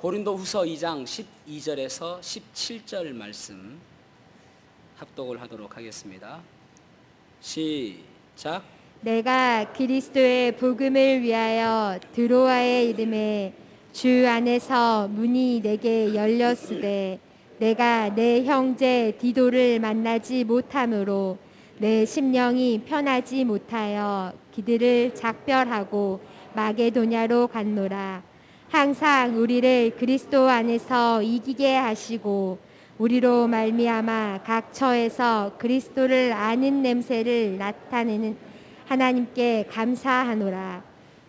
고린도후서 2장 12절에서 17절 말씀 합독을 하도록 하겠습니다. 시작. 내가 그리스도의 복음을 위하여 드로아의 이름에 주 안에서 문이 내게 열렸으되 내가 내 형제 디도를 만나지 못함으로 내 심령이 편하지 못하여 그들을 작별하고 마게도냐로 갔노라. 항상 우리를 그리스도 안에서 이기게 하시고 우리로 말미암아 각 처에서 그리스도를 아는 냄새를 나타내는 하나님께 감사하노라.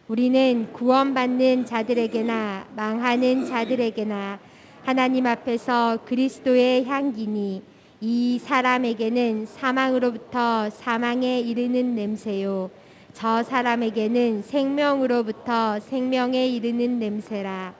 우리는 구원받는 자들에게나 망하는 자들에게나 하나님 앞에서 그리스도의 향기니 이 사람에게는 사망으로부터 사망에 이르는 냄새요 저 사람에게는 생명으로부터 생명에 이르는 냄새라.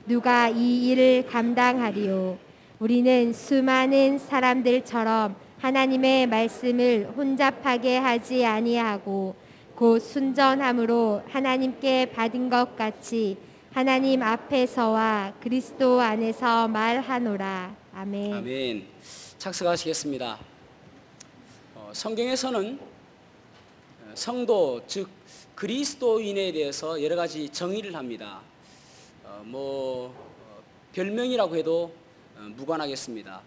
누가 이 일을 감당하리요? 우리는 수많은 사람들처럼 하나님의 말씀을 혼잡하게 하지 아니하고 곧 순전함으로 하나님께 받은 것 같이 하나님 앞에서와 그리스도 안에서 말하노라. 아멘. 아멘. 착석하시겠습니다. 성경에서는 성도 즉 그리스도인에 대해서 여러 가지 정의를 합니다. 별명이라고 해도 무관하겠습니다.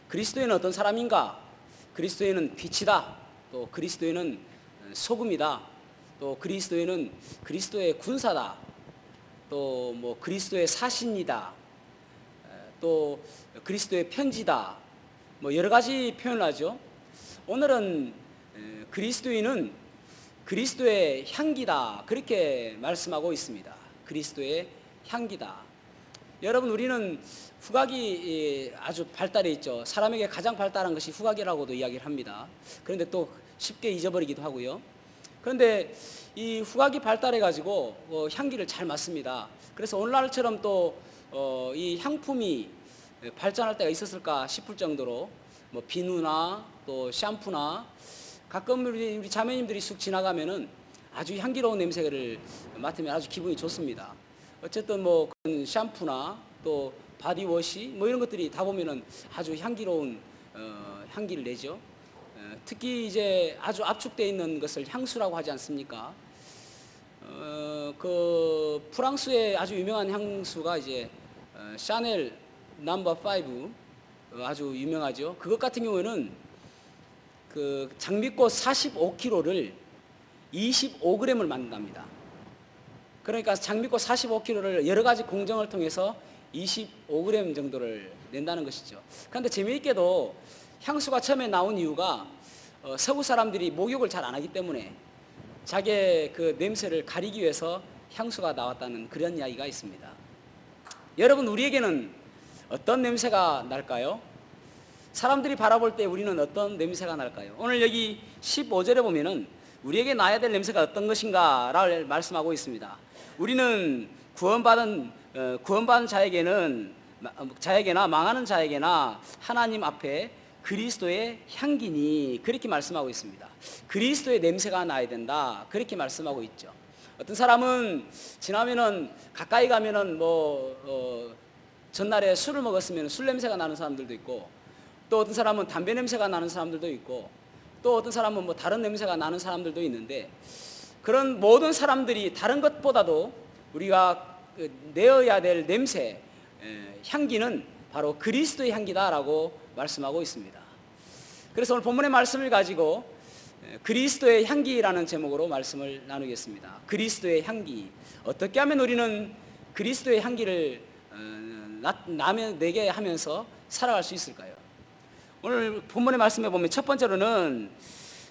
그리스도인은 어떤 사람인가? 그리스도인은 빛이다. 또 그리스도인은 소금이다. 또 그리스도인은 그리스도의 군사다. 또 그리스도의 사신이다. 또 그리스도의 편지다. 여러 가지 표현을 하죠. 오늘은 그리스도인은 그리스도의 향기다. 그렇게 말씀하고 있습니다. 그리스도의 향기다. 여러분, 우리는 후각이 아주 발달해 있죠. 사람에게 가장 발달한 것이 후각이라고도 이야기를 합니다. 그런데 또 쉽게 잊어버리기도 하고요. 그런데 이 후각이 발달해 가지고 향기를 잘 맡습니다. 그래서 오늘날처럼 또 이 향품이 발전할 때가 있었을까 싶을 정도로 비누나 또 샴푸나 가끔 우리 자매님들이 쑥 지나가면은 아주 향기로운 냄새를 맡으면 아주 기분이 좋습니다. 어쨌든 그런 샴푸나 또 바디워시 이런 것들이 다 보면은 아주 향기로운 향기를 내죠. 특히 이제 아주 압축되어 있는 것을 향수라고 하지 않습니까? 그 프랑스의 아주 유명한 향수가 이제 샤넬 넘버 5 아주 유명하죠. 그것 같은 경우에는 그 장미꽃 45kg를 25g을 만든답니다. 그러니까 장미꽃 45kg를 여러 가지 공정을 통해서 25g 정도를 낸다는 것이죠. 그런데 재미있게도 향수가 처음에 나온 이유가 서구 사람들이 목욕을 잘 안 하기 때문에 자기의 그 냄새를 가리기 위해서 향수가 나왔다는 그런 이야기가 있습니다. 여러분, 우리에게는 어떤 냄새가 날까요? 사람들이 바라볼 때 우리는 어떤 냄새가 날까요? 오늘 여기 15절에 보면은 우리에게 나야 될 냄새가 어떤 것인가를 말씀하고 있습니다. 우리는 구원받은 자에게나 망하는 자에게나 하나님 앞에 그리스도의 향기니 그렇게 말씀하고 있습니다. 그리스도의 냄새가 나야 된다 그렇게 말씀하고 있죠. 어떤 사람은 지나면은 가까이 가면은 전날에 술을 먹었으면 술 냄새가 나는 사람들도 있고, 또 어떤 사람은 담배 냄새가 나는 사람들도 있고, 또 어떤 사람은 다른 냄새가 나는 사람들도 있는데, 그런 모든 사람들이 다른 것보다도 우리가 내어야 될 냄새, 향기는 바로 그리스도의 향기다라고 말씀하고 있습니다. 그래서 오늘 본문의 말씀을 가지고 그리스도의 향기라는 제목으로 말씀을 나누겠습니다. 그리스도의 향기. 어떻게 하면 우리는 그리스도의 향기를 내게 하면서 살아갈 수 있을까요? 오늘 본문의 말씀에 보면 첫 번째로는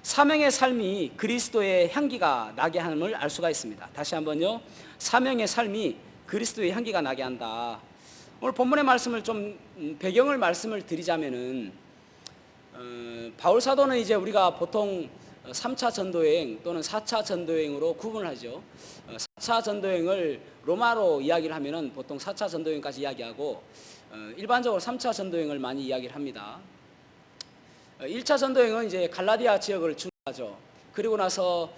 사명의 삶이 그리스도의 향기가 나게 함을 알 수가 있습니다. 다시 한번요. 사명의 삶이 그리스도의 향기가 나게 한다. 오늘 본문의 말씀을 좀 배경을 말씀을 드리자면은 바울 사도는 이제 우리가 보통 3차 전도여행 또는 4차 전도여행으로 구분을 하죠. 4차 전도여행을 로마로 이야기를 하면은 보통 4차 전도여행까지 이야기하고 일반적으로 3차 전도여행을 많이 이야기를 합니다. 1차 전도여행은 이제 갈라디아 지역을 주하죠. 그리고 나서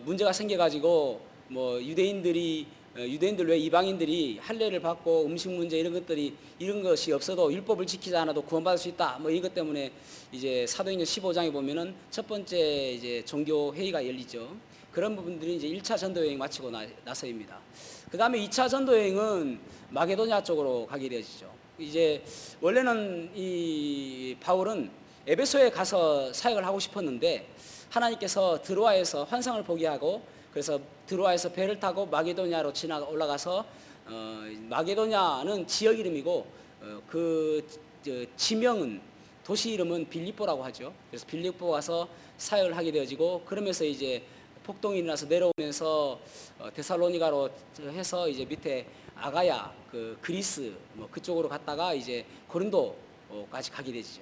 문제가 생겨가지고 유대인들이 유대인들 외 이방인들이 할례를 받고 음식 문제 이런 것이 없어도 율법을 지키지 않아도 구원받을 수 있다. 뭐 이것 때문에 이제 사도행전 15장에 보면은 첫 번째 이제 종교 회의가 열리죠. 그런 부분들이 이제 1차 전도 여행 마치고 나서입니다. 그 다음에 2차 전도 여행은 마게도냐 쪽으로 가게 되어지죠. 이제 원래는 이 바울은 에베소에 가서 사역을 하고 싶었는데 하나님께서 드로아에서 환상을 보게 하고 그래서 드로아에서 배를 타고 마게도냐로 올라가서 마게도냐는 지역 이름이고 지명은 도시 이름은 빌립보라고 하죠. 그래서 빌립보 가서 사역을 하게 되어지고 그러면서 이제 폭동이 일어나서 내려오면서 데살로니가로 해서 이제 밑에 아가야 그리스 뭐 그쪽으로 갔다가 이제 고린도까지 가게 되죠.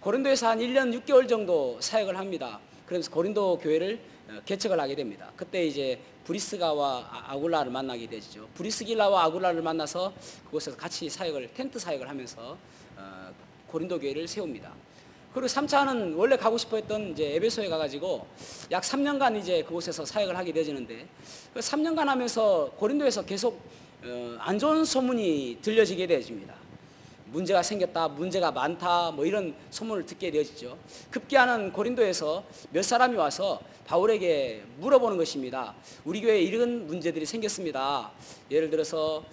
고린도에서 한 1년 6개월 정도 사역을 합니다. 그러면서 고린도 교회를 개척을 하게 됩니다. 그때 이제 브리스가와 아굴라를 만나게 되죠. 브리스길라와 아굴라를 만나서 그곳에서 같이 텐트 사역을 하면서 고린도 교회를 세웁니다. 그리고 3차는 원래 가고 싶어 했던 이제 에베소에 가가지고 약 3년간 이제 그곳에서 사역을 하게 되지는데 그 3년간 하면서 고린도에서 계속 안 좋은 소문이 들려지게 되어집니다. 문제가 생겼다, 문제가 많다, 뭐 이런 소문을 듣게 되어지죠. 급기야는 고린도에서 몇 사람이 와서 바울에게 물어보는 것입니다. 우리 교회에 이런 문제들이 생겼습니다. 예를 들어서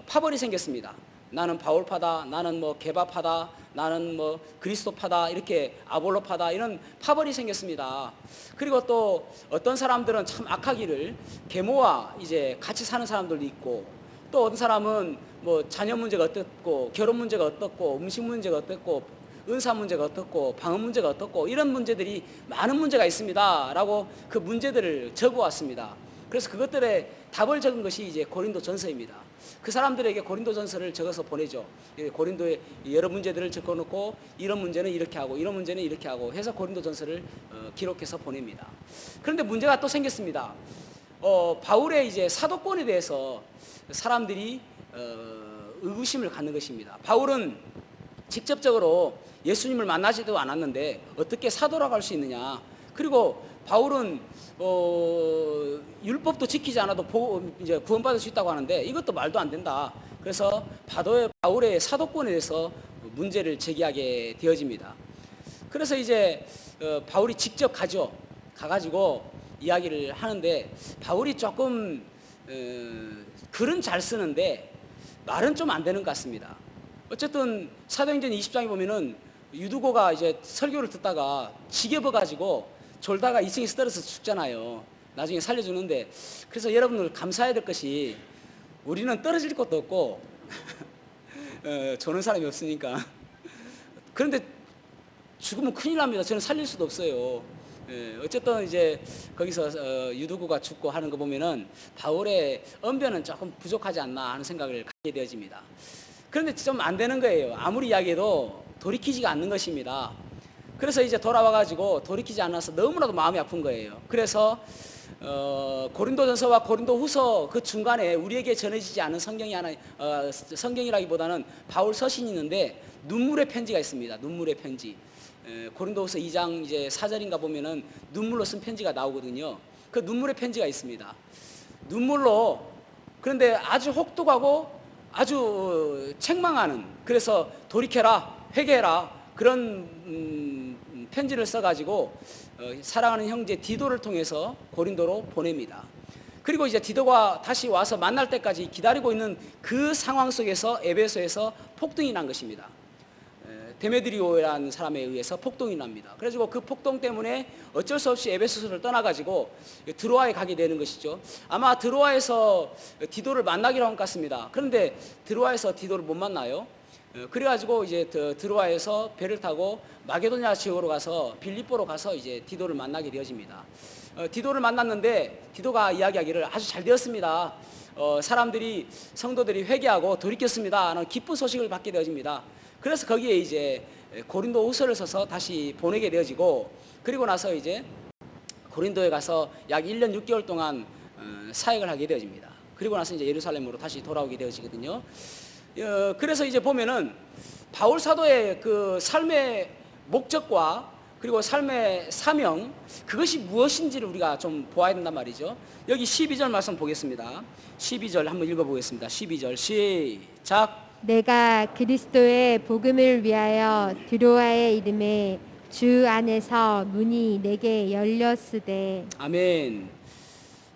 파벌이 생겼습니다. 나는 바울파다, 나는 뭐 게바파다, 나는 뭐 그리스도파다, 이렇게 아볼로파다, 이런 파벌이 생겼습니다. 그리고 또 어떤 사람들은 참 악하기를 계모와 이제 같이 사는 사람들도 있고, 또 어떤 사람은 뭐 자녀 문제가 어떻고, 결혼 문제가 어떻고, 음식 문제가 어떻고, 은사 문제가 어떻고, 방언 문제가 어떻고, 이런 문제들이 많은 문제가 있습니다 라고 그 문제들을 적어왔습니다. 그래서 그것들의 답을 적은 것이 이제 고린도 전서입니다. 그 사람들에게 고린도 전서를 적어서 보내죠. 고린도의 여러 문제들을 적어놓고 이런 문제는 이렇게 하고 이런 문제는 이렇게 하고 해서 고린도 전서를 기록해서 보냅니다. 그런데 문제가 또 생겼습니다. 바울의 이제 사도권에 대해서 사람들이 의구심을 갖는 것입니다. 바울은 직접적으로 예수님을 만나지도 않았는데 어떻게 사도라고 할 수 있느냐. 그리고 바울은 율법도 지키지 않아도 이제 구원받을 수 있다고 하는데 이것도 말도 안 된다. 그래서 바울의 사도권에 대해서 문제를 제기하게 되어집니다. 그래서 이제 바울이 직접 가가지고 이야기를 하는데 바울이 조금 글은 잘 쓰는데 말은 좀 안 되는 것 같습니다. 어쨌든 사도행전 20장에 보면은 유두고가 이제 설교를 듣다가 지겨워가지고 졸다가 2층에서 떨어져서 죽잖아요. 나중에 살려주는데, 그래서 여러분들 감사해야 될 것이 우리는 떨어질 것도 없고 조는 사람이 없으니까. 그런데 죽으면 큰일 납니다. 저는 살릴 수도 없어요. 어쨌든 이제 거기서 유두고가 죽고 하는 거 보면은 바울의 언변은 조금 부족하지 않나 하는 생각을 갖게 되어집니다. 그런데 좀 안 되는 거예요. 아무리 이야기해도 돌이키지가 않는 것입니다. 그래서 이제 돌아와가지고 돌이키지 않아서 너무나도 마음이 아픈 거예요. 그래서 고린도전서와 고린도후서 그 중간에 우리에게 전해지지 않은 성경이 하나, 성경이라기보다는 바울 서신이 있는데 눈물의 편지가 있습니다. 눈물의 편지. 고린도후서 2장 이제 4절인가 보면은 눈물로 쓴 편지가 나오거든요. 그 눈물의 편지가 있습니다. 눈물로, 그런데 아주 혹독하고 아주 책망하는, 그래서 돌이켜라, 회개해라, 그런 편지를 써가지고 사랑하는 형제 디도를 통해서 고린도로 보냅니다. 그리고 이제 디도가 다시 와서 만날 때까지 기다리고 있는 그 상황 속에서 에베소에서 폭동이 난 것입니다. 데메드리오라는 사람에 의해서 폭동이 납니다. 그래가지고 그 폭동 때문에 어쩔 수 없이 에베소를 떠나가지고 드로아에 가게 되는 것이죠. 아마 드로아에서 디도를 만나기로 한 것 같습니다. 그런데 드로아에서 디도를 못 만나요. 그래가지고 이제 드로아에서 배를 타고 마게도냐 지역으로 가서 빌립보로 가서 이제 디도를 만나게 되어집니다. 디도를 만났는데 디도가 이야기하기를 아주 잘 되었습니다. 성도들이 회개하고 돌이켰습니다 하는 기쁜 소식을 받게 되어집니다. 그래서 거기에 이제 고린도 후서를 써서 다시 보내게 되어지고, 그리고 나서 이제 고린도에 가서 약 1년 6개월 동안 사역을 하게 되어집니다. 그리고 나서 이제 예루살렘으로 다시 돌아오게 되어지거든요. 그래서 이제 보면은 바울 사도의 그 삶의 목적과 그리고 삶의 사명, 그것이 무엇인지를 우리가 좀 보아야 된단 말이죠. 여기 12절 말씀 보겠습니다. 12절 한번 읽어보겠습니다. 12절 시작. 내가 그리스도의 복음을 위하여 드로아의 이름에 주 안에서 문이 내게 열렸으되. 아멘.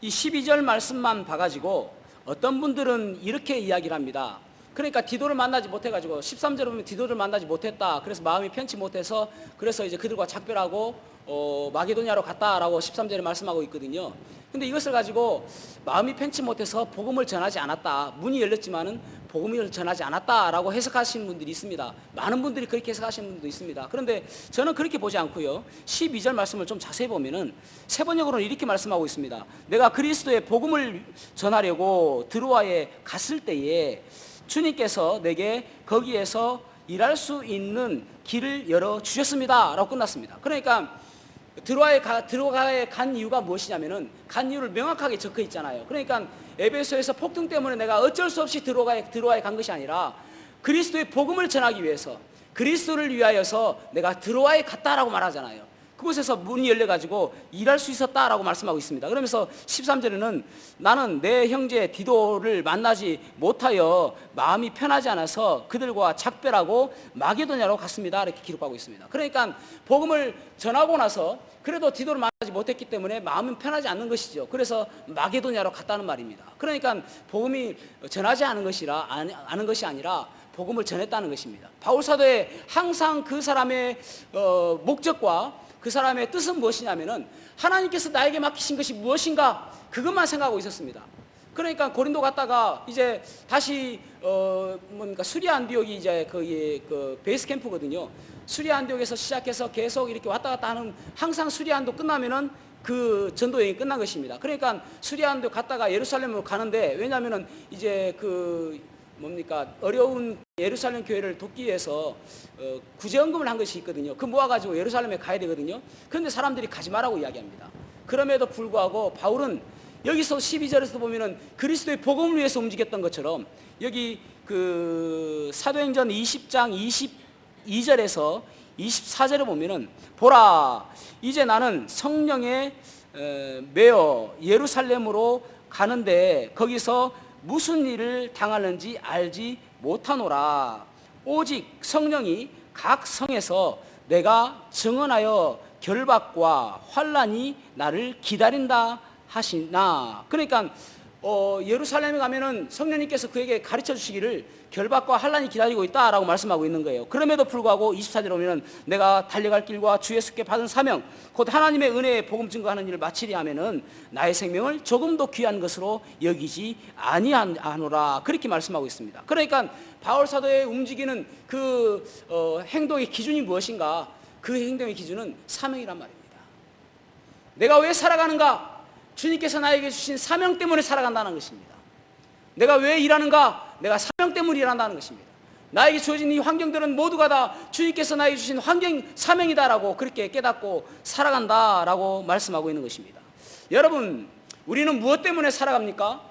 이 12절 말씀만 봐가지고 어떤 분들은 이렇게 이야기를 합니다. 그러니까 디도를 만나지 못해가지고 13절에 보면 디도를 만나지 못했다. 그래서 마음이 편치 못해서 그래서 이제 그들과 작별하고 마게도냐로 갔다라고 13절에 말씀하고 있거든요. 근데 이것을 가지고 마음이 편치 못해서 복음을 전하지 않았다. 문이 열렸지만은 복음을 전하지 않았다라고 해석하시는 분들이 있습니다. 많은 분들이 그렇게 해석하시는 분들도 있습니다. 그런데 저는 그렇게 보지 않고요. 12절 말씀을 좀 자세히 보면은 세 번역으로는 이렇게 말씀하고 있습니다. 내가 그리스도의 복음을 전하려고 드로아에 갔을 때에 주님께서 내게 거기에서 일할 수 있는 길을 열어 주셨습니다 라고 끝났습니다. 그러니까 드로아에 간 이유가 무엇이냐면은 간 이유를 명확하게 적혀 있잖아요. 그러니까 에베소에서 폭등 때문에 내가 어쩔 수 없이 드로아에 간 것이 아니라 그리스도의 복음을 전하기 위해서 그리스도를 위하여서 내가 드로아에 갔다라고 말하잖아요. 그곳에서 문이 열려가지고 일할 수 있었다라고 말씀하고 있습니다. 그러면서 13절에는 나는 내 형제 디도를 만나지 못하여 마음이 편하지 않아서 그들과 작별하고 마게도냐로 갔습니다. 이렇게 기록하고 있습니다. 그러니까 복음을 전하고 나서 그래도 디도를 만나지 못했기 때문에 마음은 편하지 않는 것이죠. 그래서 마게도냐로 갔다는 말입니다. 그러니까 복음이 전하지 않은 것이 아니라 복음을 전했다는 것입니다. 바울 사도의 항상 그 사람의 목적과 그 사람의 뜻은 무엇이냐면은 하나님께서 나에게 맡기신 것이 무엇인가 그것만 생각하고 있었습니다. 그러니까 고린도 갔다가 이제 다시 수리아 안디옥이 이제 그 베이스 캠프거든요. 수리아 안디옥에서 시작해서 계속 이렇게 왔다 갔다 하는 항상 수리아 안디옥 끝나면은 그 전도 여행이 끝난 것입니다. 그러니까 수리아 안디옥 갔다가 예루살렘으로 가는데 왜냐하면은 이제 어려운 예루살렘 교회를 돕기 위해서 구제헌금을 한 것이 있거든요. 그 모아가지고 예루살렘에 가야 되거든요. 그런데 사람들이 가지 말라고 이야기합니다. 그럼에도 불구하고 바울은 여기서 12절에서 보면은 그리스도의 복음을 위해서 움직였던 것처럼 여기 그 사도행전 20장 22절에서 24절에 보면은 보라 이제 나는 성령에 매어 예루살렘으로 가는데 거기서 무슨 일을 당하는지 알지 못하노라. 오직 성령이 각 성에서 내가 증언하여 결박과 환난이 나를 기다린다 하시나. 그러니까 예루살렘에 가면은 성령님께서 그에게 가르쳐 주시기를 결박과 환난이 기다리고 있다라고 말씀하고 있는 거예요. 그럼에도 불구하고 24절에 오면은 내가 달려갈 길과 주 예수께 받은 사명 곧 하나님의 은혜의 복음 증거하는 일을 마치리 하면은 나의 생명을 조금도 귀한 것으로 여기지 아니하노라 그렇게 말씀하고 있습니다. 그러니까 바울 사도의 움직이는 그 행동의 기준이 무엇인가? 그 행동의 기준은 사명이란 말입니다. 내가 왜 살아가는가? 주님께서 나에게 주신 사명 때문에 살아간다는 것입니다. 내가 왜 일하는가? 내가 사명 때문에 일한다는 것입니다. 나에게 주어진 이 환경들은 모두가 다 주님께서 나에게 주신 사명이다라고 그렇게 깨닫고 살아간다라고 말씀하고 있는 것입니다. 여러분, 우리는 무엇 때문에 살아갑니까?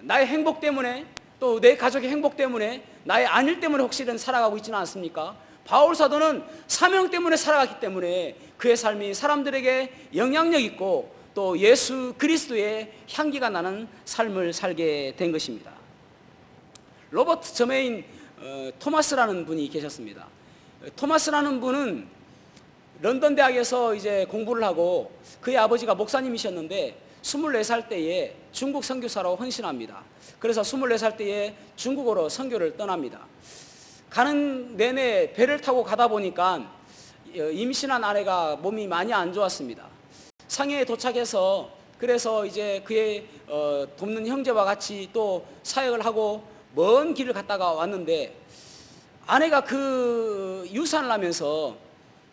나의 행복 때문에, 또 내 가족의 행복 때문에, 나의 안일 때문에 혹시는 살아가고 있지는 않습니까? 바울 사도는 사명 때문에 살아갔기 때문에 그의 삶이 사람들에게 영향력 있고 또 예수 그리스도의 향기가 나는 삶을 살게 된 것입니다. 로버트 저메인 토마스라는 분이 계셨습니다. 토마스라는 분은 런던 대학에서 이제 공부를 하고 그의 아버지가 목사님이셨는데 24살 때에 중국 선교사로 헌신합니다. 그래서 24살 때에 중국으로 선교를 떠납니다. 가는 내내 배를 타고 가다 보니까 임신한 아내가 몸이 많이 안 좋았습니다. 상해에 도착해서 그래서 이제 그의 돕는 형제와 같이 또 사역을 하고 먼 길을 갔다가 왔는데 아내가 그 유산을 하면서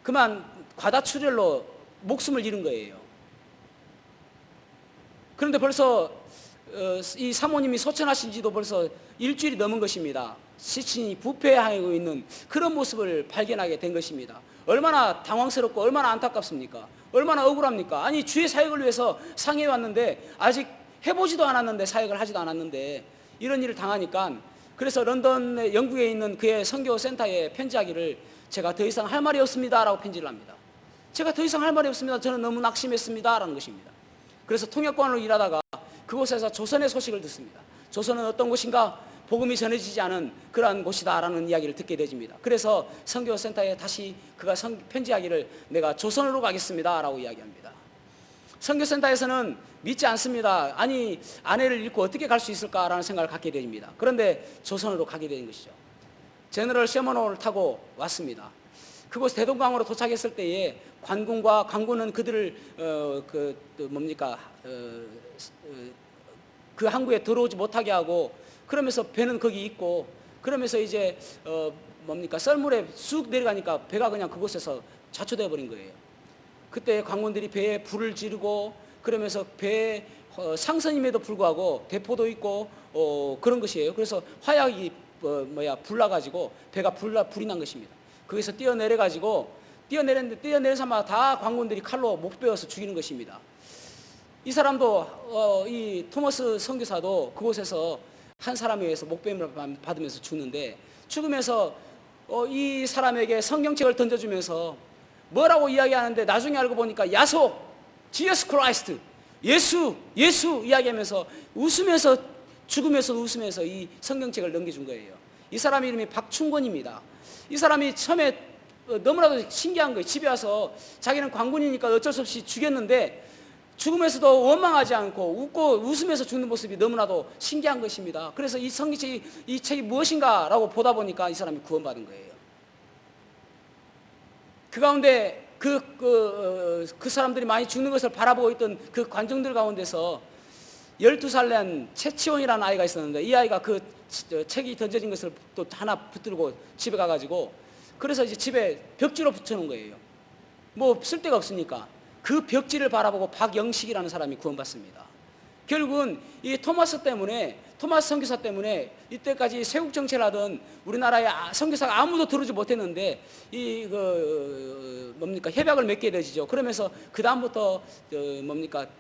그만 과다출혈로 목숨을 잃은 거예요. 그런데 벌써 이 사모님이 소천하신 지도 벌써 일주일이 넘은 것입니다. 시신이 부패하고 있는 그런 모습을 발견하게 된 것입니다. 얼마나 당황스럽고 얼마나 안타깝습니까? 얼마나 억울합니까? 아니 주의 사역을 위해서 상해에 왔는데 아직 해보지도 않았는데 사역을 하지도 않았는데 이런 일을 당하니까 그래서 런던 영국에 있는 그의 선교센터에 편지하기를 제가 더 이상 할 말이 없습니다 라고 편지를 합니다. 제가 더 이상 할 말이 없습니다. 저는 너무 낙심했습니다. 라는 것입니다. 그래서 통역관으로 일하다가 그곳에서 조선의 소식을 듣습니다. 조선은 어떤 곳인가? 복음이 전해지지 않은 그러한 곳이다 라는 이야기를 듣게 되집니다. 그래서 선교센터에 다시 그가 편지하기를 내가 조선으로 가겠습니다 라고 이야기합니다. 선교센터에서는 믿지 않습니다. 아니, 아내를 잃고 어떻게 갈 수 있을까라는 생각을 갖게 됩니다. 그런데 조선으로 가게 되는 것이죠. 제너럴 셔먼호를 타고 왔습니다. 그곳 대동강으로 도착했을 때에 관군은 그들을 그 항구에 들어오지 못하게 하고, 그러면서 배는 거기 있고, 그러면서 이제 썰물에 쑥 내려가니까 배가 그냥 그곳에서 자초되어 버린 거예요. 그때 관군들이 배에 불을 지르고, 그러면서 배에 상선임에도 불구하고 대포도 있고 그런 것이에요. 그래서 화약이 불나가지고 배가 불이 난 것입니다. 거기서 뛰어내렸는데 뛰어내려서마다 다 관군들이 칼로 목 베어서 죽이는 것입니다. 이 사람도 이 토머스 선교사도 그곳에서 한 사람에 의해서 목베임을 받으면서 죽는데, 죽으면서 이 사람에게 성경책을 던져주면서 뭐라고 이야기하는데, 나중에 알고 보니까 야소, 지어스 크라이스트, 예수 이야기하면서 웃으면서, 죽으면서 웃으면서 이 성경책을 넘겨준 거예요. 이 사람 이름이 박충권입니다. 이 사람이 처음에 너무나도 신기한 거예요. 집에 와서 자기는 관군이니까 어쩔 수 없이 죽였는데, 죽으면서도 원망하지 않고 웃고 웃으면서 죽는 모습이 너무나도 신기한 것입니다. 그래서 이 성경책이, 이 책이 무엇인가 라고 보다 보니까 이 사람이 구원받은 거예요. 그 가운데 그 사람들이 많이 죽는 것을 바라보고 있던 그 관중들 가운데서 12살 난 채치원이라는 아이가 있었는데, 이 아이가 그 책이 던져진 것을 또 하나 붙들고 집에 가가지고, 그래서 이제 집에 벽지로 붙여놓은 거예요. 뭐 쓸데가 없으니까. 그 벽지를 바라보고 박영식이라는 사람이 구원받습니다. 결국은 이 토마스 선교사 때문에 이때까지 세국 정체를 하던 우리나라의 선교사가 아무도 들어오지 못했는데 협약을 맺게 되죠. 그러면서 그 다음부터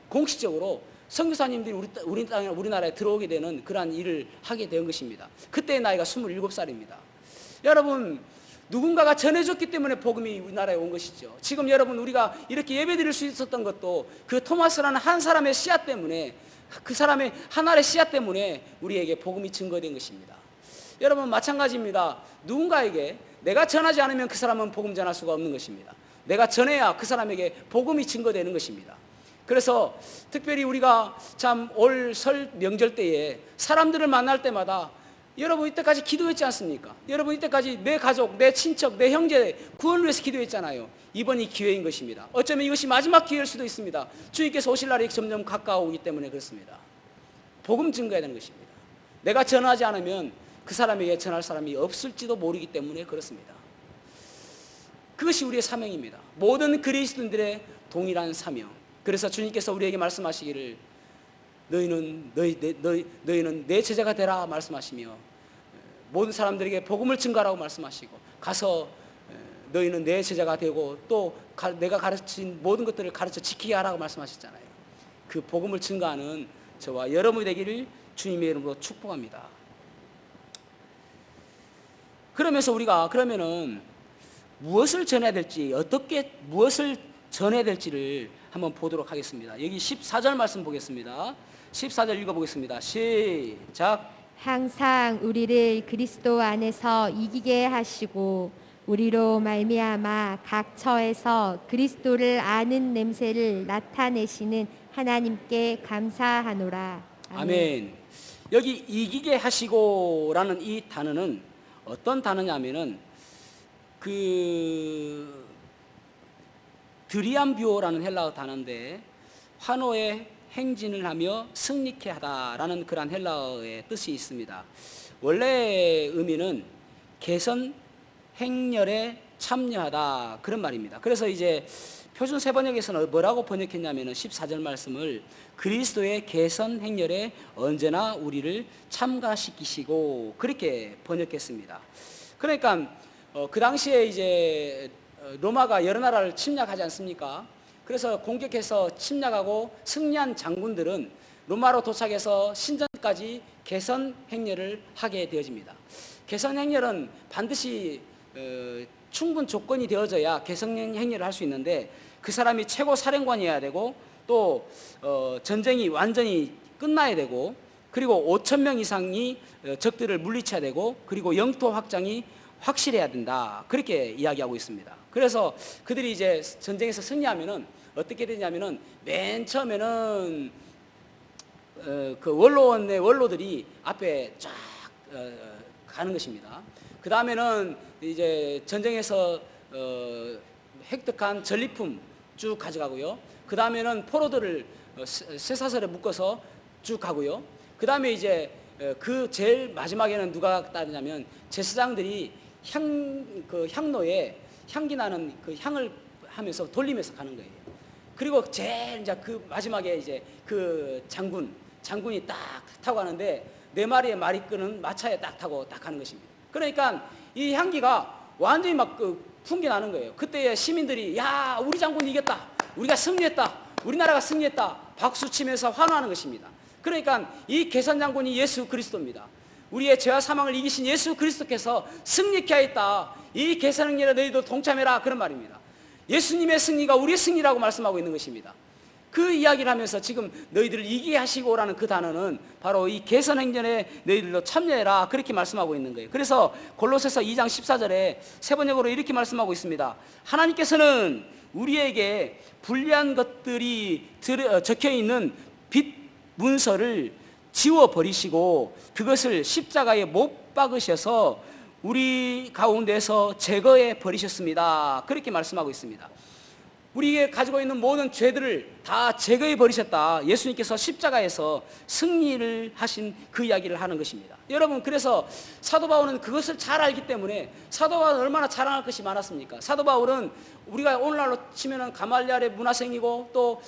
공식적으로 선교사님들이 우리나라에 들어오게 되는 그러한 일을 하게 된 것입니다. 그때의 나이가 27살입니다. 여러분, 누군가가 전해줬기 때문에 복음이 우리나라에 온 것이죠. 지금 여러분, 우리가 이렇게 예배드릴 수 있었던 것도 그 토마스라는 한 사람의 씨앗 때문에, 그 사람의 한 알의 씨앗 때문에 우리에게 복음이 증거된 것입니다. 여러분, 마찬가지입니다. 누군가에게 내가 전하지 않으면 그 사람은 복음 전할 수가 없는 것입니다. 내가 전해야 그 사람에게 복음이 증거되는 것입니다. 그래서 특별히 우리가 참 올 설 명절 때에 사람들을 만날 때마다, 여러분 이때까지 기도했지 않습니까? 여러분 이때까지 내 가족, 내 친척, 내 형제 구원을 위해서 기도했잖아요. 이번이 기회인 것입니다. 어쩌면 이것이 마지막 기회일 수도 있습니다. 주님께서 오실 날이 점점 가까워오기 때문에 그렇습니다. 복음 증거해야 되는 것입니다. 내가 전하지 않으면 그 사람에게 전할 사람이 없을지도 모르기 때문에 그렇습니다. 그것이 우리의 사명입니다. 모든 그리스도인들의 동일한 사명. 그래서 주님께서 우리에게 말씀하시기를 너희는 내 제자가 되라 말씀하시며, 모든 사람들에게 복음을 증거하라고 말씀하시고, 가서 너희는 내 제자가 되고 또 내가 가르친 모든 것들을 가르쳐 지키게 하라고 말씀하셨잖아요. 그 복음을 증거하는 저와 여러분이 되기를 주님의 이름으로 축복합니다. 그러면서 우리가 그러면은 무엇을 전해야 될지, 어떻게 무엇을 전해야 될지를 한번 보도록 하겠습니다. 여기 14절 말씀 보겠습니다. 14절 읽어보겠습니다. 시작. 항상 우리를 그리스도 안에서 이기게 하시고 우리로 말미암아 각 처에서 그리스도를 아는 냄새를 나타내시는 하나님께 감사하노라. 아멘. 여기 이기게 하시고라는 이 단어는 어떤 단어냐면은 드리암비오라는 헬라어 단어인데, 환호의 행진을 하며 승리케 하다라는 그러한 헬라어의 뜻이 있습니다. 원래 의미는 개선 행렬에 참여하다, 그런 말입니다. 그래서 이제 표준 세번역에서는 뭐라고 번역했냐면은 14절 말씀을 그리스도의 개선 행렬에 언제나 우리를 참가시키시고, 그렇게 번역했습니다. 그러니까 그 당시에 이제 로마가 여러 나라를 침략하지 않습니까? 그래서 공격해서 침략하고 승리한 장군들은 로마로 도착해서 신전까지 개선 행렬을 하게 되어집니다. 개선 행렬은 반드시 충분 조건이 되어져야 개성령 행위를 할 수 있는데 그 사람이 최고 사령관이어야 되고 또 전쟁이 완전히 끝나야 되고 그리고 5,000명 이상이 적들을 물리쳐야 되고 그리고 영토 확장이 확실해야 된다. 그렇게 이야기하고 있습니다. 그래서 그들이 이제 전쟁에서 승리하면은 어떻게 되냐면은 맨 처음에는 그 원로원의 원로들이 앞에 쫙 가는 것입니다. 그 다음에는 이제 전쟁에서 획득한 전리품 쭉 가져가고요. 그 다음에는 포로들을 쇠사슬에 묶어서 쭉 가고요. 그 다음에 이제 그 제일 마지막에는 누가 따르냐면 제사장들이 향로에 향기 나는 그 향을 하면서 돌리면서 가는 거예요. 그리고 제일 이제 그 마지막에 이제 그 장군이 딱 타고 가는데 4마리의 말이 끄는 마차에 딱 타고 딱 가는 것입니다. 그러니까 이 향기가 완전히 막 풍겨나는 거예요. 그때 시민들이 야 우리 장군이 이겼다, 우리가 승리했다, 우리나라가 승리했다 박수 치면서 환호하는 것입니다. 그러니까 이 계산 장군이 예수 그리스도입니다. 우리의 죄와 사망을 이기신 예수 그리스도께서 승리케 하였다. 이 계산 행렬에 너희도 동참해라 그런 말입니다. 예수님의 승리가 우리의 승리라고 말씀하고 있는 것입니다. 그 이야기를 하면서 지금 너희들을 이기게 하시고라는 그 단어는 바로 이 개선행전에 너희들도 참여해라 그렇게 말씀하고 있는 거예요. 그래서 골로새서 2장 14절에 세 번역으로 이렇게 말씀하고 있습니다. 하나님께서는 우리에게 불리한 것들이 적혀있는 빛 문서를 지워버리시고 그것을 십자가에 못 박으셔서 우리 가운데서 제거해 버리셨습니다. 그렇게 말씀하고 있습니다. 우리에게 가지고 있는 모든 죄들을 다 제거해 버리셨다. 예수님께서 십자가에서 승리를 하신 그 이야기를 하는 것입니다. 여러분, 그래서 사도 바울은 그것을 잘 알기 때문에 사도 바울은 얼마나 자랑할 것이 많았습니까? 사도 바울은 우리가 오늘날로 치면은 가말리알의 문화생이고 또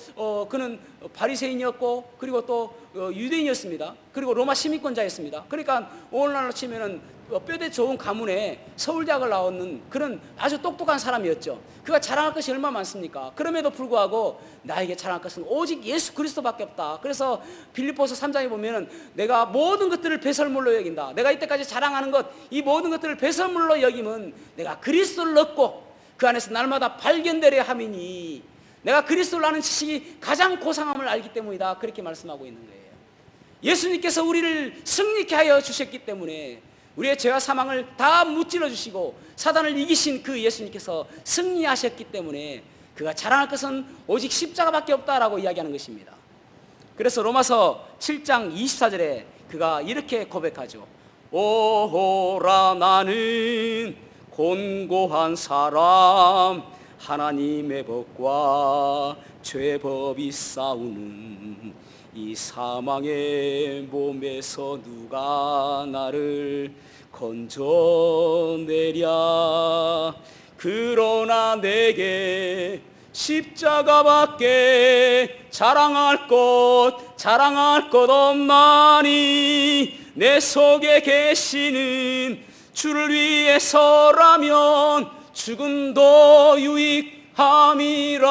그는 바리새인이었고 그리고 또 유대인이었습니다. 그리고 로마 시민권자였습니다. 그러니까 오늘날로 치면은 뼈대 좋은 가문에 서울대학을 나오는 그런 아주 똑똑한 사람이었죠. 그가 자랑할 것이 얼마나 많습니까? 그럼에도 불구하고 나에게 자랑할 것은 오직 예수 그리스도밖에 없다. 그래서 빌립보서 3장에 보면은 내가 모든 것들을 배설물로 여긴다. 내가 이때까지 자랑하는 것, 이 모든 것들을 배설물로 여기면 내가 그리스도를 얻고 그 안에서 날마다 발견되려 함이니 내가 그리스도를 아는 지식이 가장 고상함을 알기 때문이다. 그렇게 말씀하고 있는 거예요. 예수님께서 우리를 승리케 하여 주셨기 때문에 우리의 죄와 사망을 다 무찔러 주시고 사단을 이기신 그 예수님께서 승리하셨기 때문에 그가 자랑할 것은 오직 십자가밖에 없다라고 이야기하는 것입니다. 그래서 로마서 7장 24절에 그가 이렇게 고백하죠. 오호라 나는 곤고한 사람 하나님의 법과 죄의 법이 싸우는 이 사망의 몸에서 누가 나를 건져내랴. 그러나 내게 십자가밖에 자랑할 것 없나니 내 속에 계시는 주를 위해서라면 죽음도 유익함이라.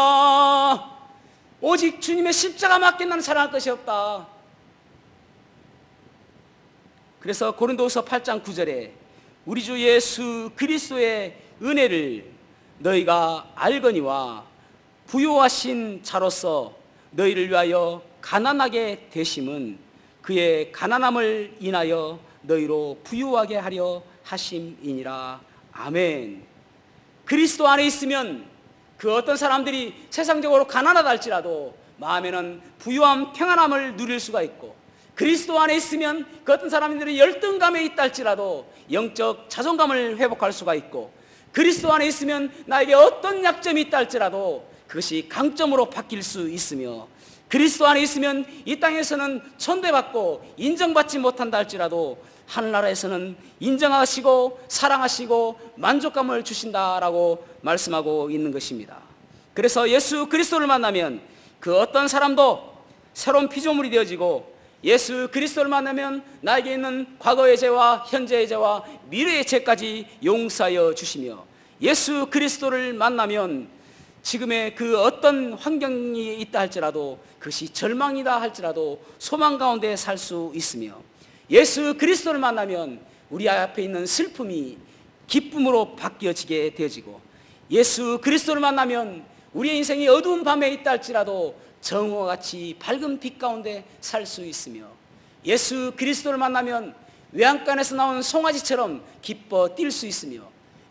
오직 주님의 십자가밖에 나는 자랑할 것이 없다. 그래서 고린도후서 8장 9절에 우리 주 예수 그리스도의 은혜를 너희가 알거니와 부요하신 자로서 너희를 위하여 가난하게 되심은 그의 가난함을 인하여 너희로 부유하게 하려 하심이니라. 아멘. 그리스도 안에 있으면 그 어떤 사람들이 세상적으로 가난하다 할지라도 마음에는 부유함, 평안함을 누릴 수가 있고, 그리스도 안에 있으면 그 어떤 사람들이 열등감에 있다 할지라도 영적 자존감을 회복할 수가 있고, 그리스도 안에 있으면 나에게 어떤 약점이 있다 할지라도 그것이 강점으로 바뀔 수 있으며, 그리스도 안에 있으면 이 땅에서는 천대받고 인정받지 못한다 할지라도 하늘나라에서는 인정하시고 사랑하시고 만족감을 주신다라고 말씀하고 있는 것입니다. 그래서 예수 그리스도를 만나면 그 어떤 사람도 새로운 피조물이 되어지고, 예수 그리스도를 만나면 나에게 있는 과거의 죄와 현재의 죄와 미래의 죄까지 용서하여 주시며, 예수 그리스도를 만나면 지금의 그 어떤 환경이 있다 할지라도 그것이 절망이다 할지라도 소망 가운데 살 수 있으며, 예수 그리스도를 만나면 우리 앞에 있는 슬픔이 기쁨으로 바뀌어지게 되어지고, 예수 그리스도를 만나면 우리의 인생이 어두운 밤에 있다 할지라도 정오와 같이 밝은 빛 가운데 살 수 있으며, 예수 그리스도를 만나면 외양간에서 나온 송아지처럼 기뻐 뛸 수 있으며,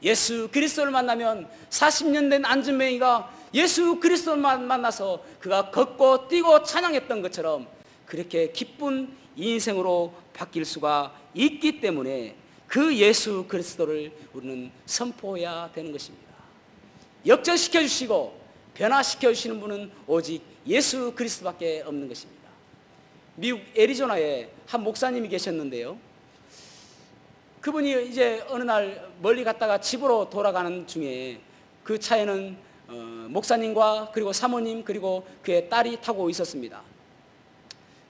예수 그리스도를 만나면 40년 된 안전뱅이가 예수 예수그리스도를 만나서 그가 걷고 뛰고 찬양했던 것처럼 그렇게 기쁜 인생으로 바뀔 수가 있기 때문에 그 예수 그리스도를 우리는 선포해야 되는 것입니다. 역전시켜 주시고 변화시켜 주시는 분은 오직 예수 그리스도밖에 없는 것입니다. 미국 애리조나에 한 목사님이 계셨는데요, 그분이 이제 어느 날 멀리 갔다가 집으로 돌아가는 중에 그 차에는 목사님과 그리고 사모님 그리고 그의 딸이 타고 있었습니다.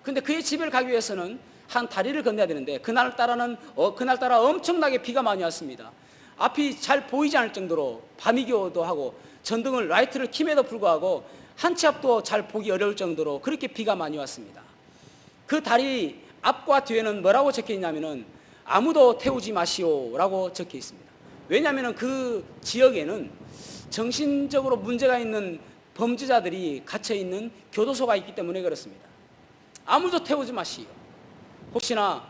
근데 그의 집을 가기 위해서는 한 다리를 건너야 되는데 그날따라 엄청나게 비가 많이 왔습니다. 앞이 잘 보이지 않을 정도로 밤이기도 하고 전등을 라이트를 킴에도 불구하고 한 치 앞도 잘 보기 어려울 정도로 그렇게 비가 많이 왔습니다. 그 다리 앞과 뒤에는 뭐라고 적혀 있냐면은 아무도 태우지 마시오라고 적혀 있습니다. 왜냐하면 그 지역에는 정신적으로 문제가 있는 범죄자들이 갇혀 있는 교도소가 있기 때문에 그렇습니다. 아무도 태우지 마시오. 혹시나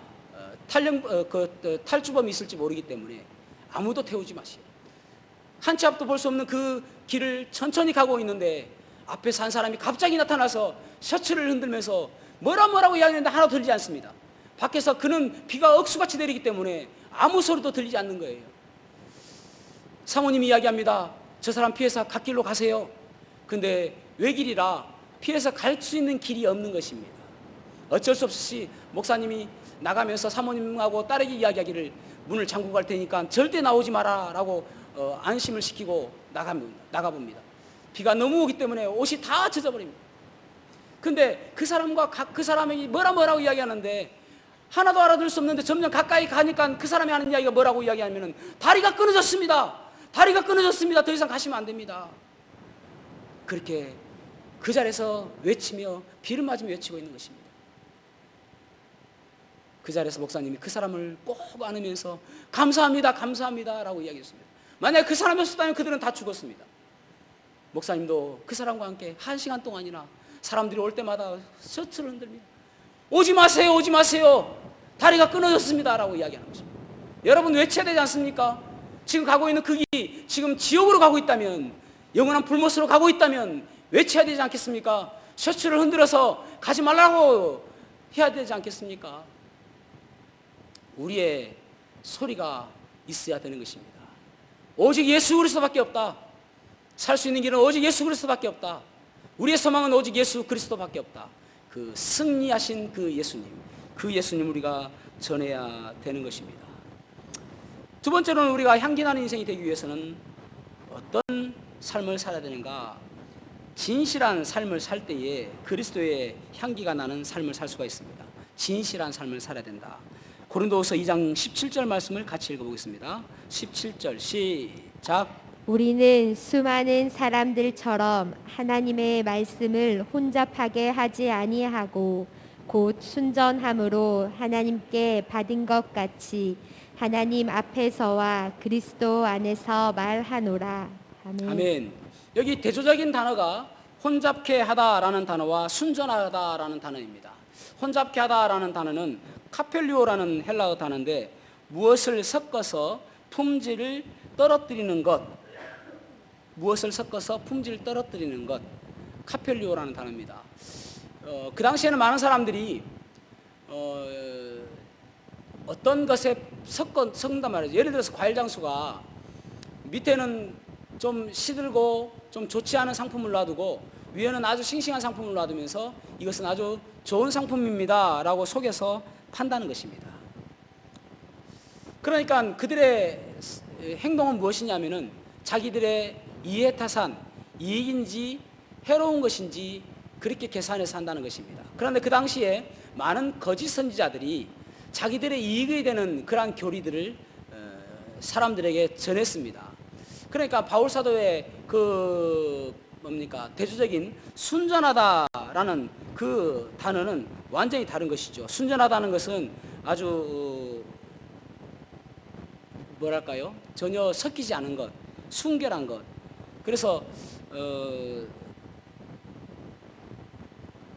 탈주범이 있을지 모르기 때문에 아무도 태우지 마시오. 한 치 앞도 볼 수 없는 그 길을 천천히 가고 있는데 앞에서 한 사람이 갑자기 나타나서 셔츠를 흔들면서 뭐라고 이야기하는데 하나도 들리지 않습니다. 밖에서 그는 비가 억수같이 내리기 때문에 아무 소리도 들리지 않는 거예요. 사모님이 이야기합니다. 저 사람 피해서 갓길로 가세요. 근데 외길이라 피해서 갈 수 있는 길이 없는 것입니다. 어쩔 수 없이 목사님이 나가면서 사모님하고 딸에게 이야기하기를 문을 잠그고 갈 테니까 절대 나오지 마라 라고 안심을 시키고 나가봅니다. 비가 너무 오기 때문에 옷이 다 젖어버립니다. 근데 그 사람이 뭐라고 이야기하는데 하나도 알아들을 수 없는데 점점 가까이 가니까 그 사람이 하는 이야기가 뭐라고 이야기하면은 다리가 끊어졌습니다. 더 이상 가시면 안 됩니다. 그렇게 그 자리에서 외치며 비를 맞으며 외치고 있는 것입니다. 그 자리에서 목사님이 그 사람을 꼭 안으면서 감사합니다 라고 이야기했습니다. 만약에 그 사람이 없었다면 그들은 다 죽었습니다. 목사님도 그 사람과 함께 1시간 동안이나 사람들이 올 때마다 셔츠를 흔들며 오지 마세요 다리가 끊어졌습니다 라고 이야기하는 것입니다. 여러분 외쳐야 되지 않습니까? 지금 가고 있는 그 길이 지금 지옥으로 가고 있다면, 영원한 불못으로 가고 있다면 외쳐야 되지 않겠습니까? 셔츠를 흔들어서 가지 말라고 해야 되지 않겠습니까? 우리의 소리가 있어야 되는 것입니다. 오직 예수 그리스도밖에 없다. 살 수 있는 길은 오직 예수 그리스도밖에 없다. 우리의 소망은 오직 예수 그리스도밖에 없다. 그 승리하신 그 예수님 우리가 전해야 되는 것입니다. 두 번째로는 우리가 향기 나는 인생이 되기 위해서는 어떤 삶을 살아야 되는가? 진실한 삶을 살 때에 그리스도의 향기가 나는 삶을 살 수가 있습니다. 진실한 삶을 살아야 된다. 고린도후서 2장 17절 말씀을 같이 읽어보겠습니다. 17절 시작. 우리는 수많은 사람들처럼 하나님의 말씀을 혼잡하게 하지 아니하고 곧 순전함으로 하나님께 받은 것 같이 하나님 앞에서와 그리스도 안에서 말하노라. 아멘. 아멘. 여기 대조적인 단어가 혼잡케 하다라는 단어와 순전하다라는 단어입니다. 혼잡케 하다라는 단어는 카펠리오라는 헬라어 단어인데 무엇을 섞어서 품질을 떨어뜨리는 것, 카펠리오라는 단어입니다. 그 당시에는 많은 사람들이 어떤 것에 섞는단 말이죠. 예를 들어서 과일 장수가 밑에는 좀 시들고 좀 좋지 않은 상품을 놔두고 위에는 아주 싱싱한 상품을 놔두면서 이것은 아주 좋은 상품입니다 라고 속여서 판다는 것입니다. 그러니까 그들의 행동은 무엇이냐면은 자기들의 이해타산, 이익인지 해로운 것인지 그렇게 계산해서 한다는 것입니다. 그런데 그 당시에 많은 거짓 선지자들이 자기들의 이익이 되는 그러한 교리들을 사람들에게 전했습니다. 그러니까 바울 사도의 대조적인 순전하다라는 그 단어는 완전히 다른 것이죠. 순전하다는 것은 아주 뭐랄까요? 전혀 섞이지 않은 것, 순결한 것. 그래서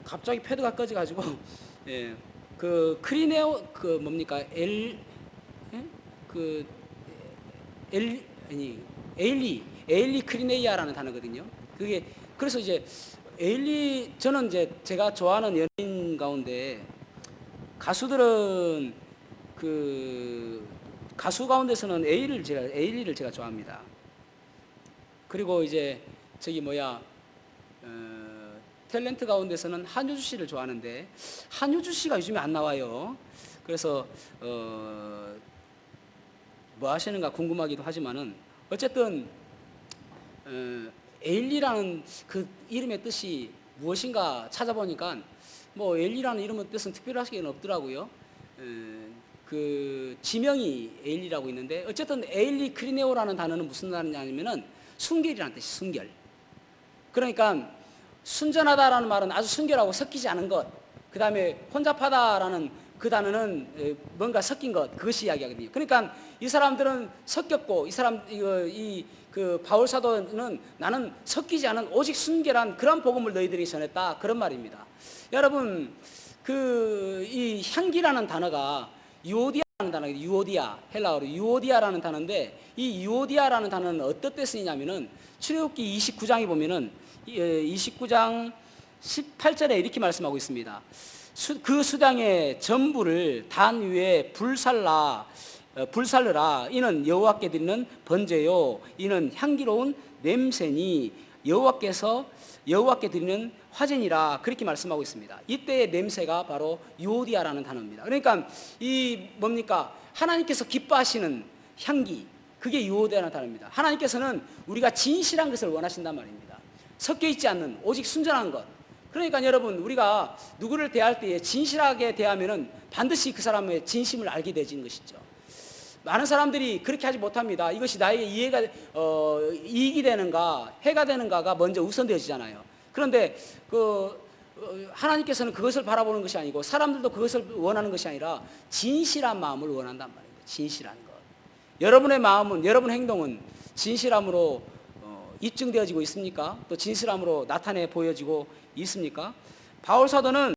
갑자기 패드가 꺼져가지고 예, 그 크리네오 그 뭡니까 예? 그 아니 에일리 크리네이아라는 단어거든요. 그게 그래서 이제 저는 이제 제가 좋아하는 연예인 가운데 가수들은 그 가수 가운데서는 에일리를 제가 좋아합니다. 그리고 이제 저기 탤런트 가운데서는 한효주 씨를 좋아하는데 한효주 씨가 요즘에 안 나와요. 그래서 뭐 하시는가 궁금하기도 하지만은 어쨌든 에일리라는 그 이름의 뜻이 무엇인가 찾아보니까 뭐 에일리라는 이름의 뜻은 특별하게 없더라고요. 그 지명이 에일리라고 있는데 어쨌든 에일리 크리네오라는 단어는 무슨 단어냐면은 순결이라는 뜻이 순결. 그러니까 순전하다라는 말은 아주 순결하고 섞이지 않은 것. 그 다음에 혼잡하다라는 그 단어는 뭔가 섞인 것. 그것이 이야기하거든요. 그러니까 이 사람들은 섞였고 그 바울 사도는 나는 섞이지 않은 오직 순결한 그런 복음을 너희들이 전했다. 그런 말입니다. 여러분 이 향기라는 단어가 유오디아라는 단어예요. 유오디아, 헬라어로 유오디아라는 단어인데 이 유오디아라는 단어는 어떤 때 쓰이냐면은 출애굽기 29장에 보면은 29장 18절에 이렇게 말씀하고 있습니다. 그 수당의 전부를 단 위에 불살르라. 이는 여호와께 드리는 번제요. 이는 향기로운 냄새니 여호와께 드리는 화제니라. 그렇게 말씀하고 있습니다. 이때의 냄새가 바로 유오디아라는 단어입니다. 그러니까 이 뭡니까? 하나님께서 기뻐하시는 향기, 그게 유오디아라는 단어입니다. 하나님께서는 우리가 진실한 것을 원하신단 말입니다. 섞여 있지 않는 오직 순전한 것. 그러니까 여러분 우리가 누구를 대할 때에 진실하게 대하면은 반드시 그 사람의 진심을 알게 되는 것이죠. 많은 사람들이 그렇게 하지 못합니다. 이것이 나에게 이익이 되는가 해가 되는가가 먼저 우선되어지잖아요. 그런데 하나님께서는 그것을 바라보는 것이 아니고 사람들도 그것을 원하는 것이 아니라 진실한 마음을 원한단 말입니다. 진실한 것. 여러분의 마음은, 여러분 행동은 진실함으로 입증되어지고 있습니까? 또 진실함으로 나타내 보여지고 있습니까? 바울 사도는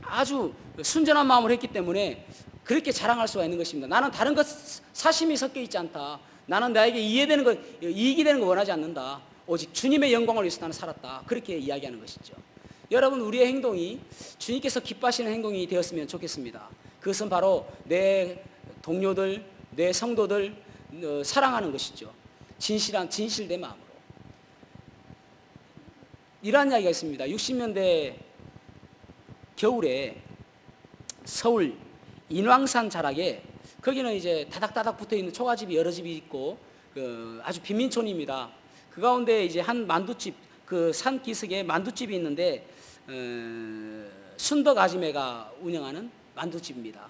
아주 순전한 마음을 했기 때문에 그렇게 자랑할 수가 있는 것입니다. 나는 다른 것 사심이 섞여 있지 않다. 나는 나에게 이익이 되는 거 원하지 않는다. 오직 주님의 영광을 위해서 나는 살았다. 그렇게 이야기하는 것이죠. 여러분 우리의 행동이 주님께서 기뻐하시는 행동이 되었으면 좋겠습니다. 그것은 바로 내 동료들, 내 성도들 사랑하는 것이죠. 진실된 마음으로. 이러한 이야기가 있습니다. 60년대 겨울에 서울 인왕산 자락에 거기는 이제 다닥다닥 붙어 있는 초가집이 여러 집이 있고 아주 빈민촌입니다. 그 가운데 이제 한 만두집, 그 산 기슭에 만두집이 있는데 순덕 아지매가 운영하는 만두집입니다.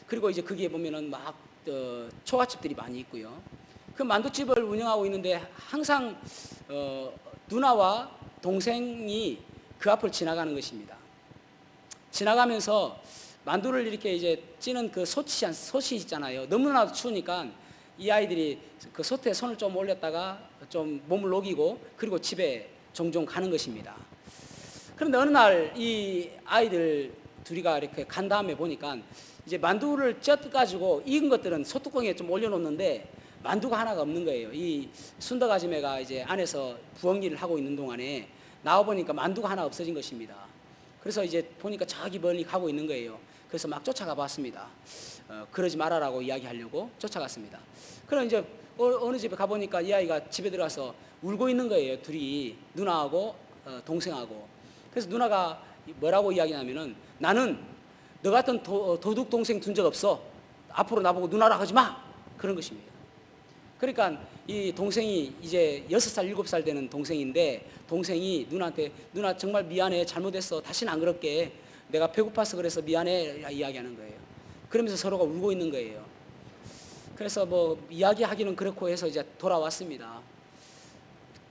그리고 이제 거기에 보면은 막 초가집들이 많이 있고요. 그 만두집을 운영하고 있는데 항상 누나와 동생이 그 앞을 지나가는 것입니다. 지나가면서 만두를 이렇게 이제 찌는 그 솥이 있잖아요. 너무나도 추우니까 이 아이들이 그 솥에 손을 좀 올렸다가 좀 몸을 녹이고 그리고 집에 종종 가는 것입니다. 그런데 어느 날 이 아이들 둘이가 이렇게 간 다음에 보니까 이제 만두를 쪄가지고 익은 것들은 소뚜껑에 좀 올려놓는데 만두가 하나가 없는 거예요. 이 순덕 아지매가 이제 안에서 부엌일을 하고 있는 동안에 나와보니까 만두가 하나 없어진 것입니다. 그래서 이제 보니까 저기 멀리 가고 있는 거예요. 그래서 막 쫓아가 봤습니다. 그러지 말아라고 이야기하려고 쫓아갔습니다. 그럼 이제 어느 집에 가보니까 이 아이가 집에 들어가서 울고 있는 거예요. 둘이, 누나하고 동생하고. 그래서 누나가 뭐라고 이야기하냐면은 나는 너 같은 도둑 동생 둔 적 없어. 앞으로 나보고 누나라 하지 마. 그런 것입니다. 그러니까 이 동생이 이제 6살, 7살 되는 동생인데 동생이 누나한테 누나 정말 미안해. 잘못했어. 다시는 안 그럴게. 내가 배고파서 그래서 미안해. 이야기하는 거예요. 그러면서 서로가 울고 있는 거예요. 그래서 뭐 이야기하기는 그렇고 해서 이제 돌아왔습니다.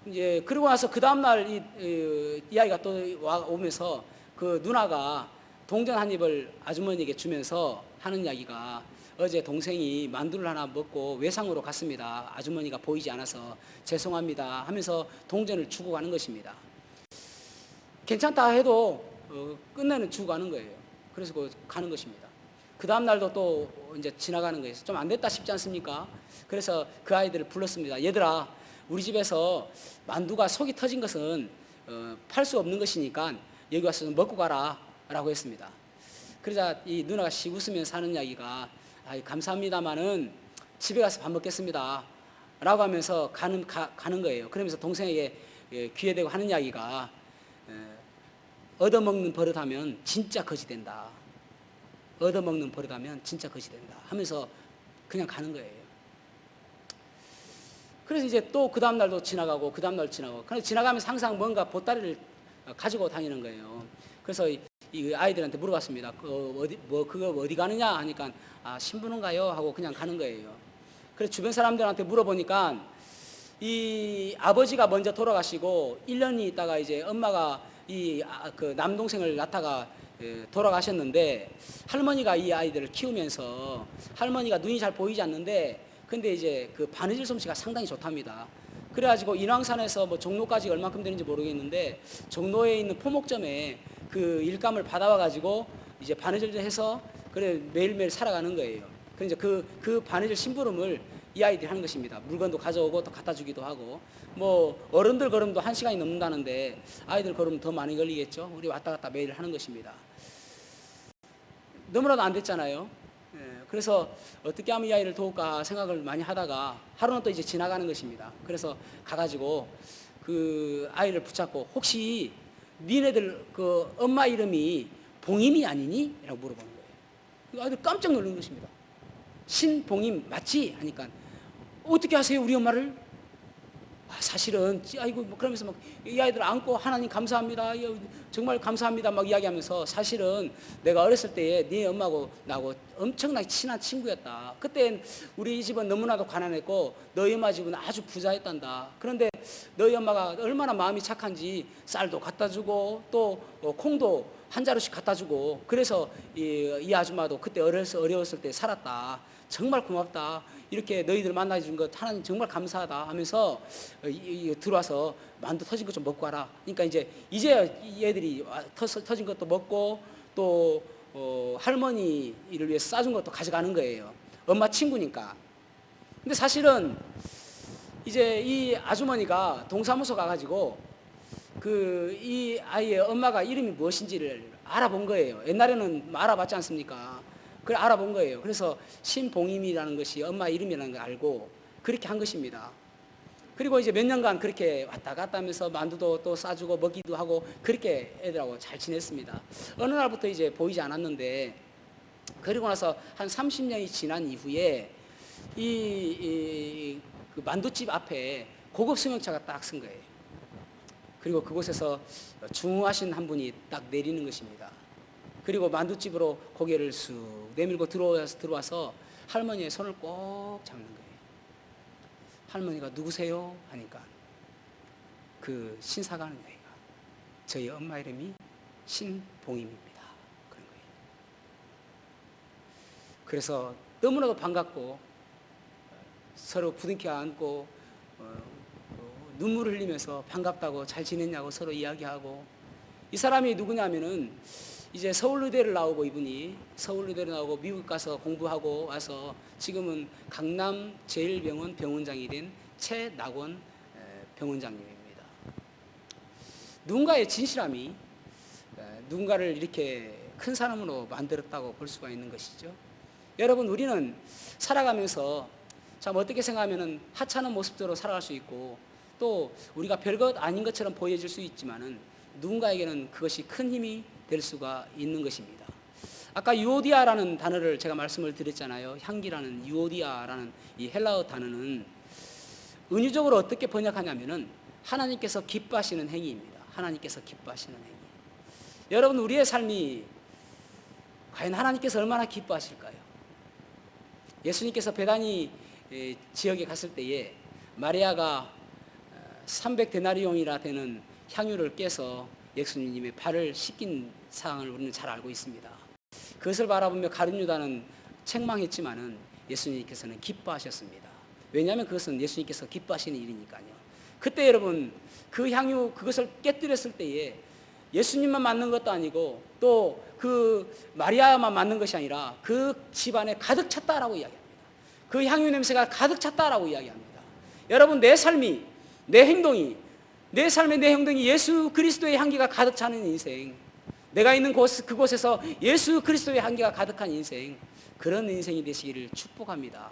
이제 그러고 나서 그 다음날 이 아이가 또 오면서 그 누나가 동전 한 입을 아주머니에게 주면서 하는 이야기가 어제 동생이 만두를 하나 먹고 외상으로 갔습니다. 아주머니가 보이지 않아서 죄송합니다 하면서 동전을 주고 가는 것입니다. 괜찮다 해도 끝내는 주고 가는 거예요. 그래서 가는 것입니다. 그 다음 날도 또 이제 지나가는 거예요. 좀 안 됐다 싶지 않습니까? 그래서 그 아이들을 불렀습니다. 얘들아, 우리 집에서 만두가 속이 터진 것은 팔 수 없는 것이니까 여기 와서 좀 먹고 가라 라고 했습니다. 그러자 이 누나가 씩 웃으면서 하는 이야기가 감사합니다마는 집에 가서 밥 먹겠습니다 라고 하면서 가는 거예요. 그러면서 동생에게 귀에 대고 하는 이야기가 얻어먹는 버릇하면 진짜 거지 된다. 얻어먹는 버릇하면 진짜 거지 된다 하면서 그냥 가는 거예요. 그래서 이제 또 그 다음 날도 지나가고 그 다음 날 지나가고, 그래서 지나가면서 항상 뭔가 보따리를 가지고 다니는 거예요. 그래서 이 아이들한테 물어봤습니다. 그거 어디 가느냐 하니까 신부는 가요 하고 그냥 가는 거예요. 그래서 주변 사람들한테 물어보니까 이 아버지가 먼저 돌아가시고 1년이 있다가 이제 엄마가 그 남동생을 낳다가 돌아가셨는데, 할머니가 이 아이들을 키우면서 할머니가 눈이 잘 보이지 않는데 근데 이제 그 바느질 솜씨가 상당히 좋답니다. 그래가지고 인왕산에서 뭐 종로까지 얼마큼 되는지 모르겠는데 종로에 있는 포목점에 그 일감을 받아와가지고 이제 바느질을 해서 그래 매일매일 살아가는 거예요. 그래서 그 바느질 심부름을 이 아이들이 하는 것입니다. 물건도 가져오고 또 갖다 주기도 하고, 뭐 어른들 걸음도 1시간이 넘는다는데 아이들 걸음 더 많이 걸리겠죠. 우리 왔다 갔다 매일 하는 것입니다. 너무나도 안 됐잖아요. 그래서 어떻게 하면 이 아이를 도울까 생각을 많이 하다가 하루는 또 이제 지나가는 것입니다. 그래서 가가지고 그 아이를 붙잡고 혹시 니네들 그 엄마 이름이 봉임이 아니니? 라고 물어보는 거예요. 아이들 깜짝 놀란 것입니다. 신봉임 맞지? 하니까 어떻게 아세요 우리 엄마를? 사실은 아이고 뭐 그러면서 막 이 아이들 안고 하나님 감사합니다, 정말 감사합니다 막 이야기하면서, 사실은 내가 어렸을 때에 네 엄마하고 나하고 엄청나게 친한 친구였다. 그때 우리 집은 너무나도 가난했고 너희 엄마 집은 아주 부자였단다. 그런데 너희 엄마가 얼마나 마음이 착한지 쌀도 갖다 주고 또 콩도 한 자루씩 갖다 주고, 그래서 이 아줌마도 그때 어려웠을 때 살았다. 정말 고맙다. 이렇게 너희들 만나준 것 하나님 정말 감사하다 하면서 들어와서 만두 터진 것 좀 먹고 가라. 그러니까 이제 얘들이 터진 것도 먹고 또 할머니를 위해서 싸준 것도 가져가는 거예요. 엄마 친구니까. 근데 사실은 이제 이 아주머니가 동사무소 가가지고 이 아이의 엄마가 이름이 무엇인지를 알아본 거예요. 옛날에는 알아봤지 않습니까? 그걸 알아본 거예요. 그래서 신봉임이라는 것이 엄마 이름이라는 걸 알고 그렇게 한 것입니다. 그리고 이제 몇 년간 그렇게 왔다 갔다 하면서 만두도 또 싸주고 먹기도 하고 그렇게 애들하고 잘 지냈습니다. 어느 날부터 이제 보이지 않았는데, 그리고 나서 한 30년이 지난 이후에 그 만두집 앞에 고급 승용차가 딱 쓴 거예요. 그리고 그곳에서 중후하신 한 분이 딱 내리는 것입니다. 그리고 만두집으로 고개를 쑥 내밀고 들어와서 할머니의 손을 꼭 잡는 거예요. 할머니가 누구세요? 하니까 그 신사가 하는 얘기가 저희 엄마 이름이 신봉임입니다. 그런 거예요. 그래서 너무나도 반갑고 서로 부둥켜 안고 눈물을 흘리면서 반갑다고 잘 지냈냐고 서로 이야기하고, 이 사람이 누구냐면은 이제 서울의대를 나오고, 이분이 서울의대를 나오고 미국 가서 공부하고 와서 지금은 강남제일병원 병원장이 된 최낙원 병원장님입니다. 누군가의 진실함이 누군가를 이렇게 큰 사람으로 만들었다고 볼 수가 있는 것이죠. 여러분, 우리는 살아가면서 참 어떻게 생각하면은 하찮은 모습대로 살아갈 수 있고 또 우리가 별것 아닌 것처럼 보여질 수 있지만은 누군가에게는 그것이 큰 힘이 될 수가 있는 것입니다. 아까 유오디아라는 단어를 제가 말씀을 드렸잖아요. 향기라는 유오디아라는 이 헬라어 단어는 은유적으로 어떻게 번역하냐면은 하나님께서 기뻐하시는 행위입니다. 하나님께서 기뻐하시는 행위. 여러분, 우리의 삶이 과연 하나님께서 얼마나 기뻐하실까요? 예수님께서 베다니 지역에 갔을 때에 마리아가 300데나리온이라 되는 향유를 깨서 예수님의 발을 씻긴 사항을 우리는 잘 알고 있습니다. 그것을 바라보며 가룟 유다는 책망했지만은 예수님께서는 기뻐하셨습니다. 왜냐하면 그것은 예수님께서 기뻐하시는 일이니까요. 그때 여러분 그 향유 그것을 깨뜨렸을 때에 예수님만 맞는 것도 아니고 또 그 마리아만 맞는 것이 아니라 그 집안에 가득 찼다라고 이야기합니다. 그 향유 냄새가 가득 찼다라고 이야기합니다. 여러분 내 삶이 내 행동이 내 삶의 내 행동이 예수 그리스도의 향기가 가득 차는 인생, 내가 있는 그곳에서 예수 그리스도의 향기가 가득한 인생, 그런 인생이 되시기를 축복합니다.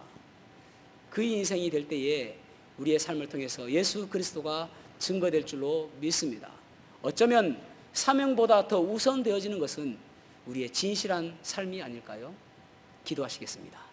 그 인생이 될 때에 우리의 삶을 통해서 예수 그리스도가 증거될 줄로 믿습니다. 어쩌면 사명보다 더 우선되어지는 것은 우리의 진실한 삶이 아닐까요? 기도하시겠습니다.